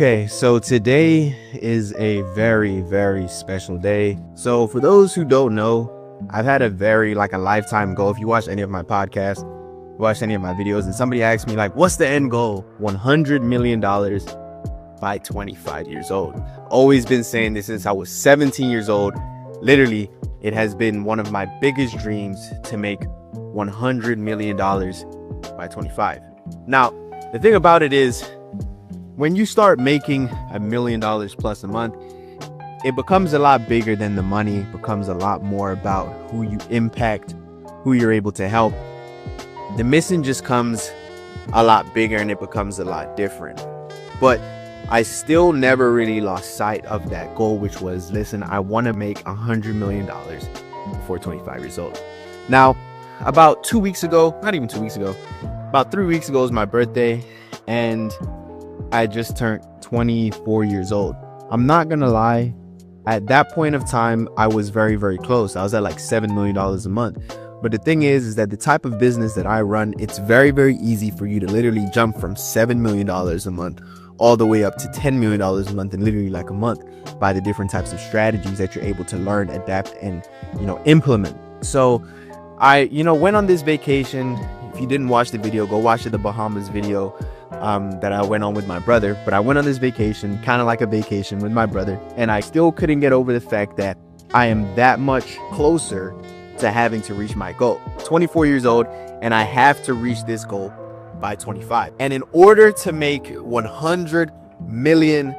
Okay, so today is a very, very special day. So for those who don't know, I've had a very like a lifetime goal. If you watch any of my podcasts, watch any of my videos, and somebody asked me like, what's the end goal? $100 million by 25 years old. Always been saying this since I was 17 years old. Literally, it has been one of my biggest dreams to make $100 million by 25. Now, the thing about it is, when you start making $1 million plus a month, it becomes a lot bigger than the money. It becomes a lot more about who you impact, who you're able to help. The mission just comes a lot bigger and it becomes a lot different. But I still never really lost sight of that goal, which was, listen, I want to make $100 million before 25 years old. Now, about 2 weeks ago, not even 2 weeks ago, about 3 weeks ago was my birthday, and I just turned 24 years old. I'm not gonna lie, at that point of time, I was very, very close. I was at like $7 million a month. But the thing is that the type of business that I run, it's very, very easy for you to literally jump from $7 million a month all the way up to $10 million a month in literally like a month by the different types of strategies that you're able to learn, adapt, and, implement. So I, went on this vacation. If you didn't watch the video, go watch the Bahamas video that I went on with my brother. But I went on this vacation, kind of like a vacation with my brother, and I still couldn't get over the fact that I am that much closer to having to reach my goal. 24 years old, and I have to reach this goal by 25. And in order to make $100 million,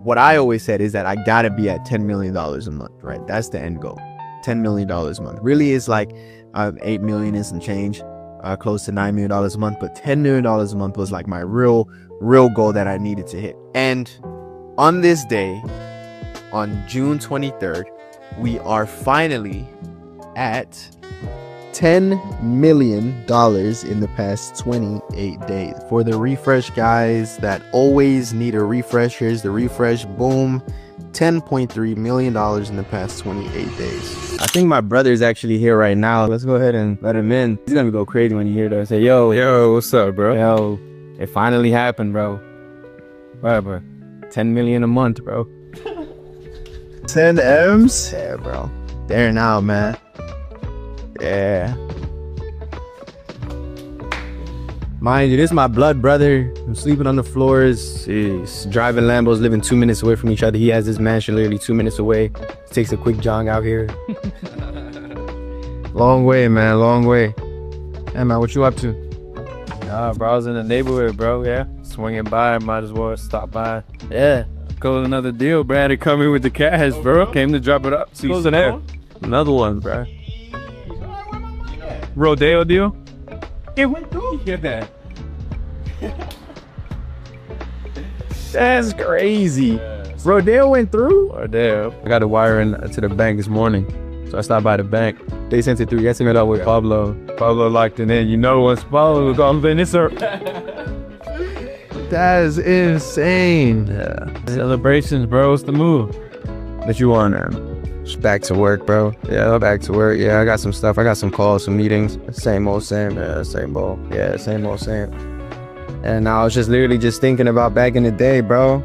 what I always said is that I gotta be at $10 million a month, right? That's the end goal. $10 million a month really is like 8 million and some change, close to $9 million a month, but $10 million a month was like my real goal that I needed to hit. And on this day, on June 23rd, we are finally at $10 million in the past 28 days. For the refresh guys that always need a refresh, here's the refresh. Boom. $10.3 million in the past 28 days. I think my brother's actually here right now. Let's go ahead and let him in. He's gonna go crazy when you hear that. Say, yo, what's up, bro? Yo, it finally happened, bro. Whatever. 10 million a month, bro. 10 M's? Yeah, bro. There now, man. Yeah. Mind you, this is my blood brother. I'm sleeping on the floors. He's driving Lambos, living 2 minutes away from each other. He has his mansion literally 2 minutes away. Takes a quick jog out here. Long way, man, long way. Hey, man, what you up to? Nah, bro, I was in the neighborhood, bro, yeah. Swinging by, might as well stop by. Yeah. Close another deal, bro. Had to come in with the cash, bro. Came to drop it up. Close an L. Another one, bro. Rodeo deal? It went through. Get that. That's crazy. Rodeo went through? Rodeo. I got a wire in to the bank this morning. So I stopped by the bank. They sent it through. Yes, I met up with Pablo. Pablo locked it in. Once Pablo was gone, then it's her. That is insane. Yeah. Celebrations, bro. What's the move that you on, man? Just back to work, bro. Yeah, back to work. Yeah, I got some stuff. I got some calls, some meetings. Same old same. Yeah, same old. Yeah, same old same. And I was just literally just thinking about back in the day, bro.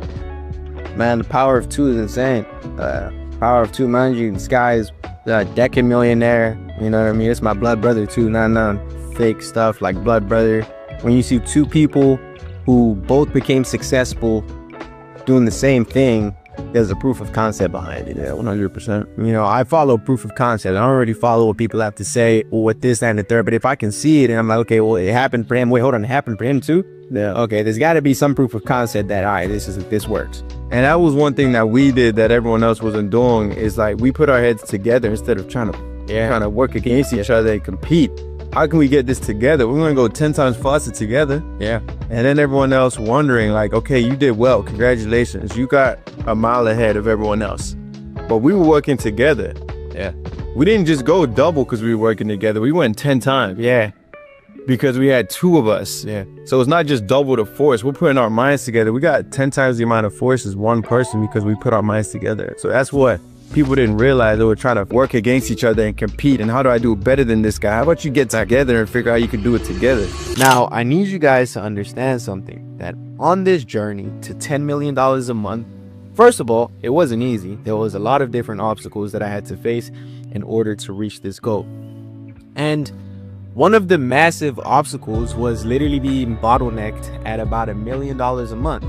Man, the power of two is insane. Power of two, mind you, this guy is a decade millionaire. You know what I mean? It's my blood brother too. Not fake stuff like blood brother. When you see two people who both became successful doing the same thing, there's a proof of concept behind it. Yeah, 100%. I follow proof of concept. I don't already follow what people have to say or what this, that, and the third. But if I can see it and I'm like, okay, well, it happened for him. Wait, hold on, it happened for him too? Yeah. Okay, there's got to be some proof of concept that, all right, this works. And that was one thing that we did that everyone else wasn't doing, is like we put our heads together instead of trying to work against each other and compete. How can we get this together? We're gonna go 10 times faster together. Yeah. And then everyone else wondering like, okay, you did well, congratulations. You got a mile ahead of everyone else. But we were working together. Yeah. We didn't just go double because we were working together. We went 10 times. Yeah. Because we had two of us. Yeah. So it's not just double the force. We're putting our minds together. We got 10 times the amount of force as one person because we put our minds together. So that's what people didn't realize. They were trying to work against each other and compete. And how do I do better than this guy? How about you get together and figure out how you can do it together? Now, I need you guys to understand something. that on this journey to $10 million a month, first of all, it wasn't easy. There was a lot of different obstacles that I had to face in order to reach this goal. And one of the massive obstacles was literally being bottlenecked at about $1 million a month.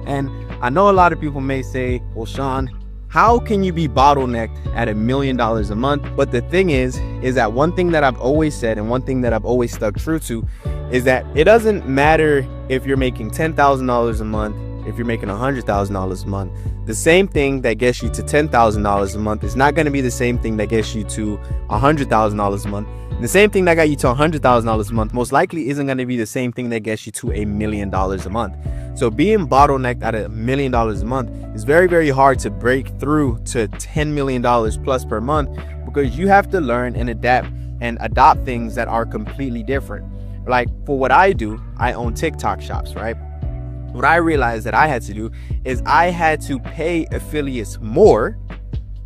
And I know a lot of people may say, well, Sean, how can you be bottlenecked at $1 million a month? But the thing is that one thing that I've always said and one thing that I've always stuck true to is that it doesn't matter if you're making $10,000 a month, if you're making $100,000 a month. The same thing that gets you to $10,000 a month is not going to be the same thing that gets you to $100,000 a month. The same thing that got you to $100,000 a month most likely isn't going to be the same thing that gets you to $1 million a month. So being bottlenecked at $1 million a month is very, very hard to break through to $10 million plus per month, because you have to learn and adapt and adopt things that are completely different. Like for what I do, I own TikTok shops, right? What I realized that I had to do is I had to pay affiliates more,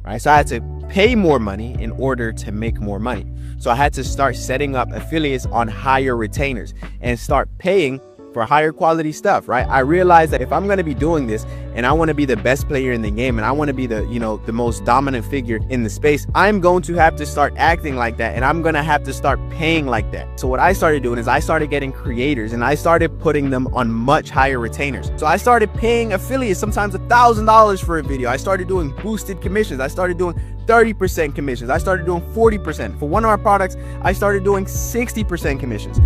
right? So I had to pay more money in order to make more money. So I had to start setting up affiliates on higher retainers and start paying for higher quality stuff, right? I realized that if I'm going to be doing this and I want to be the best player in the game and I want to be the most dominant figure in the space, I'm going to have to start acting like that, and I'm going to have to start paying like that. So what I started doing is I started getting creators and I started putting them on much higher retainers. So I started paying affiliates sometimes $1,000 for a video. I started doing boosted commissions. I started doing 30% commissions. I started doing 40%. For one of our products, I started doing 60% commissions.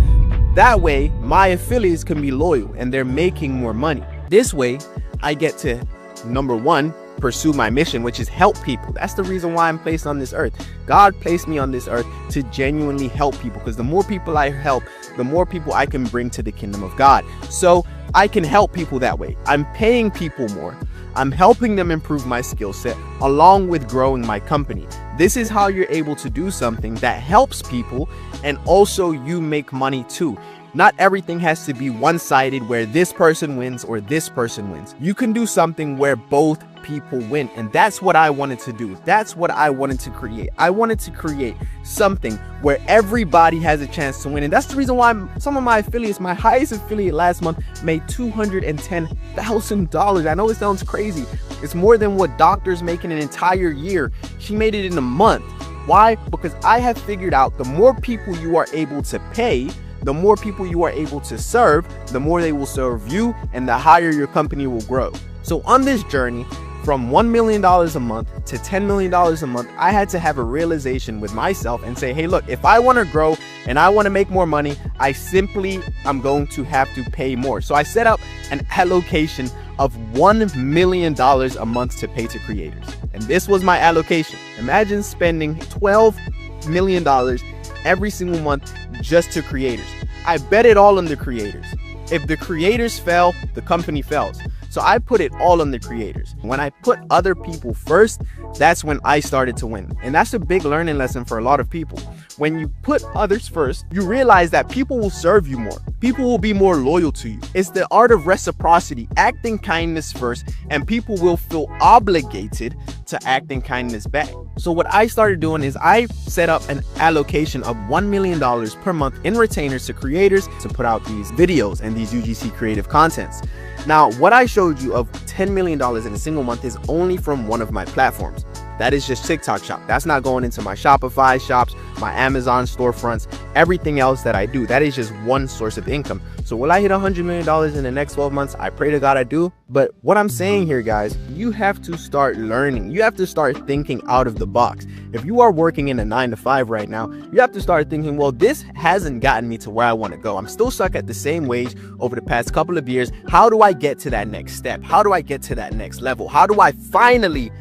That way, my affiliates can be loyal and they're making more money. This way, I get to, number one, pursue my mission, which is help people. That's the reason why I'm placed on this earth. God placed me on this earth to genuinely help people, because the more people I help, the more people I can bring to the kingdom of God. So I can help people that way. I'm paying people more. I'm helping them improve my skill set along with growing my company. This is how you're able to do something that helps people and also you make money too. Not everything has to be one-sided where this person wins or this person wins. You can do something where both people win, and that's what I wanted to do. That's what I wanted to create. I wanted to create something where everybody has a chance to win, and that's the reason why some of my affiliates, my highest affiliate last month made $210,000. I know it sounds crazy. It's more than what doctors make in an entire year. She made it in a month. Why? Because I have figured out the more people you are able to pay, the more people you are able to serve, the more they will serve you, and the higher your company will grow. So on this journey from $1 million a month to $10 million a month, I had to have a realization with myself and say, hey, look, if I want to grow and I want to make more money, I'm going to have to pay more. So I set up an allocation of $1 million a month to pay to creators. And this was my allocation. Imagine spending $12 million every single month just to creators. I bet it all on the creators. If the creators fail, the company fails. So I put it all on the creators. When I put other people first, that's when I started to win. And that's a big learning lesson for a lot of people. When you put others first, you realize that people will serve you more. People will be more loyal to you. It's the art of reciprocity, acting kindness first, and people will feel obligated to acting kindness back. So what I started doing is I set up an allocation of $1 million per month in retainers to creators to put out these videos and these UGC creative contents. Now, what I showed you of $10 million in a single month is only from one of my platforms. That is just TikTok shop. That's not going into my Shopify shops, my Amazon storefronts, everything else that I do. That is just one source of income. So will I hit $100 million in the next 12 months? I pray to God I do. But what I'm saying here, guys, you have to start learning. You have to start thinking out of the box. If you are working in a 9-to-5 right now, you have to start thinking, well, this hasn't gotten me to where I want to go. I'm still stuck at the same wage over the past couple of years. How do I get to that next step? How do I get to that next level? How do I finally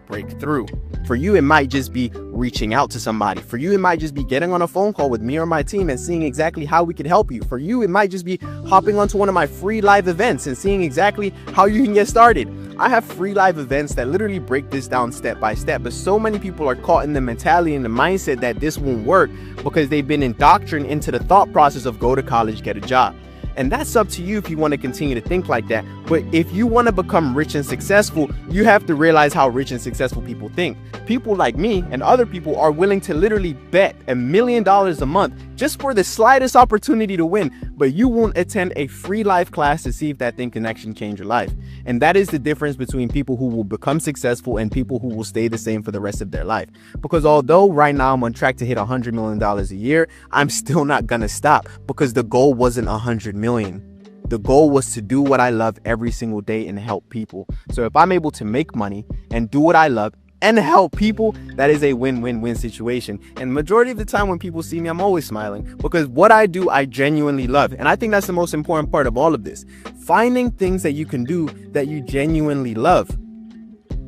break through? For you, it might just be reaching out to somebody. For you, it might just be getting on a phone call with me or my team and seeing exactly how we can help you. For you, it might just be hopping onto one of my free live events and seeing exactly how you can get started. I have free live events that literally break this down step by step, but so many people are caught in the mentality and the mindset that this won't work because they've been indoctrinated into the thought process of go to college, get a job. And that's up to you if you want to continue to think like that. But if you want to become rich and successful, you have to realize how rich and successful people think. People like me and other people are willing to literally bet $1 million a month just for the slightest opportunity to win, but you won't attend a free life class to see if that thing can actually change your life. And that is the difference between people who will become successful and people who will stay the same for the rest of their life. Because although right now I'm on track to hit $100 million a year, I'm still not gonna stop, because the goal wasn't 100 million. The goal was to do what I love every single day and help people. So if I'm able to make money and do what I love and help people, that is a win-win-win situation. And majority of the time when people see me, I'm always smiling, because what I do, I genuinely love. And I think that's the most important part of all of this. Finding things that you can do that you genuinely love.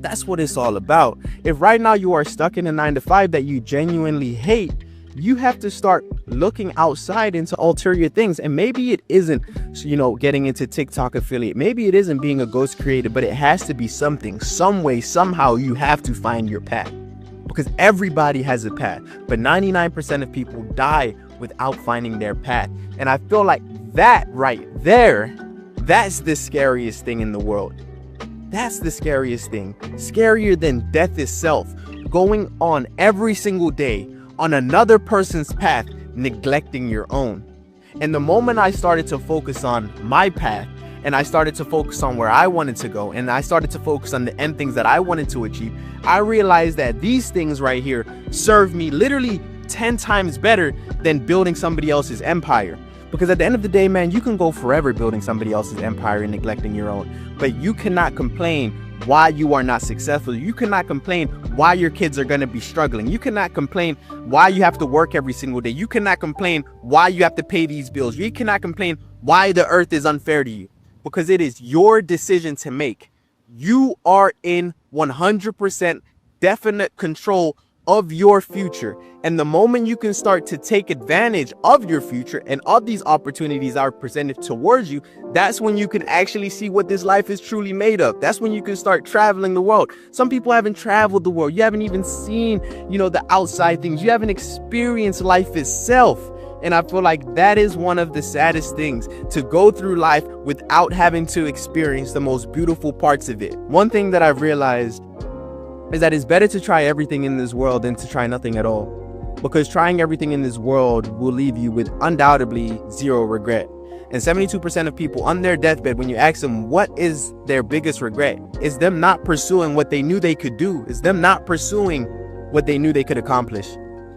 That's what it's all about. If right now you are stuck in a 9-to-5 that you genuinely hate, you have to start looking outside into ulterior things. And maybe it isn't, getting into TikTok affiliate. Maybe it isn't being a ghost creator, but it has to be something, some way, somehow you have to find your path, because everybody has a path. But 99% of people die without finding their path. And I feel like that right there, that's the scariest thing in the world. That's the scariest thing. Scarier than death itself. Going on every single day on another person's path, neglecting your own. And the moment I started to focus on my path, and I started to focus on where I wanted to go, and I started to focus on the end things that I wanted to achieve, I realized that these things right here serve me literally 10 times better than building somebody else's empire. Because at the end of the day, man, you can go forever building somebody else's empire and neglecting your own, but you cannot complain why you are not successful. You cannot complain why your kids are going to be struggling. You cannot complain why you have to work every single day. You cannot complain why you have to pay these bills. You cannot complain why the earth is unfair to you, because it is your decision to make. You are in 100% definite control of your future. And the moment you can start to take advantage of your future and of these opportunities that are presented towards you, that's when you can actually see what this life is truly made of. That's when you can start traveling the world. Some people haven't traveled the world. You haven't even seen, the outside things. You haven't experienced life itself. And I feel like that is one of the saddest things, to go through life without having to experience the most beautiful parts of it. One thing that I've realized is that it's better to try everything in this world than to try nothing at all. Because trying everything in this world will leave you with undoubtedly zero regret. And 72% of people on their deathbed, when you ask them what is their biggest regret, is them not pursuing what they knew they could do. Is them not pursuing what they knew they could accomplish.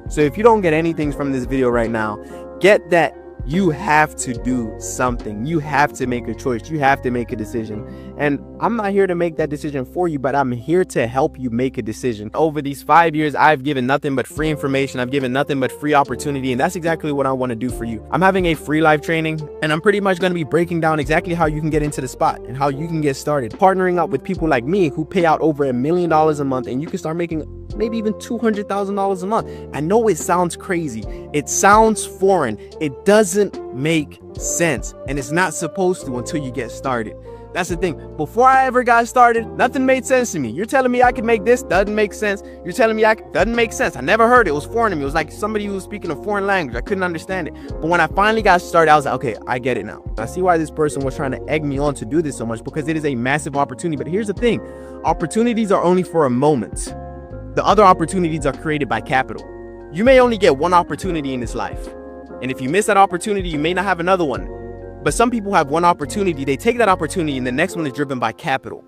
So if you don't get anything from this video right now, get that you have to do something. You have to make a choice. You have to make a decision. And I'm not here to make that decision for you, but I'm here to help you make a decision. Over these 5 years, I've given nothing but free information. I've given nothing but free opportunity. And that's exactly what I want to do for you. I'm having a free live training, and I'm pretty much going to be breaking down exactly how you can get into the spot and how you can get started. Partnering up with people like me who pay out over $1 million a month, and you can start making maybe even $200,000 a month. I know it sounds crazy. It sounds foreign. It doesn't make sense, and it's not supposed to until you get started. That's the thing. Before I ever got started, nothing made sense to me. You're telling me I can make this, doesn't make sense. You're telling me doesn't make sense. I never heard it. It was foreign to me. It was like somebody who was speaking a foreign language. I couldn't understand it. But when I finally got started, I was like, okay, I get it now. I see why this person was trying to egg me on to do this so much, because it is a massive opportunity. But here's the thing. Opportunities are only for a moment. The other opportunities are created by capital. You may only get one opportunity in this life. And if you miss that opportunity, you may not have another one. But some people have one opportunity, they take that opportunity, and the next one is driven by capital.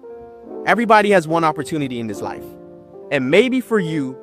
Everybody has one opportunity in this life. And maybe for you,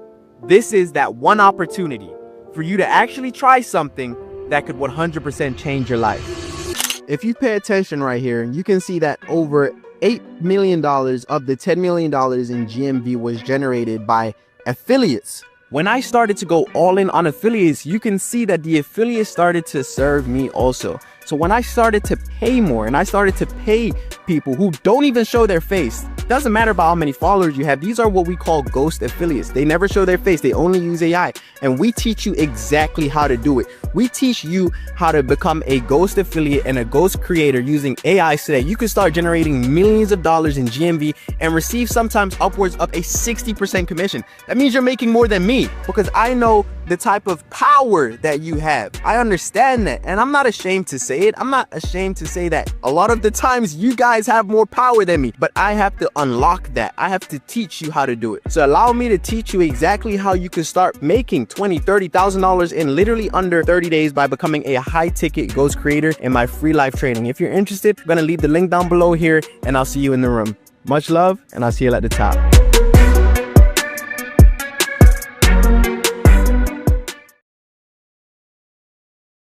this is that one opportunity for you to actually try something that could 100% change your life. If you pay attention right here, you can see that over $8 million of the $10 million in GMV was generated by affiliates. When I started to go all in on affiliates, you can see that the affiliates started to serve me also. So when I started to pay more, and I started to pay people who don't even show their face, doesn't matter about how many followers you have, these are what we call ghost affiliates. They never show their face, they only use AI. And we teach you exactly how to do it. We teach you how to become a ghost affiliate and a ghost creator using AI so that you can start generating millions of dollars in GMV and receive sometimes upwards of a 60% commission. That means you're making more than me, because I know the type of power that you have. I understand that, and I'm not ashamed to say it. I'm not ashamed to say that a lot of the times you guys have more power than me, but I have to unlock that. I have to teach you how to do it. So allow me to teach you exactly how you can start making $20,000-$30,000 in literally under 30 days by becoming a high-ticket ghost creator in my free live training. If you're interested, I'm gonna leave the link down below here, and I'll see you in the room. Much love, and I'll see you at the top.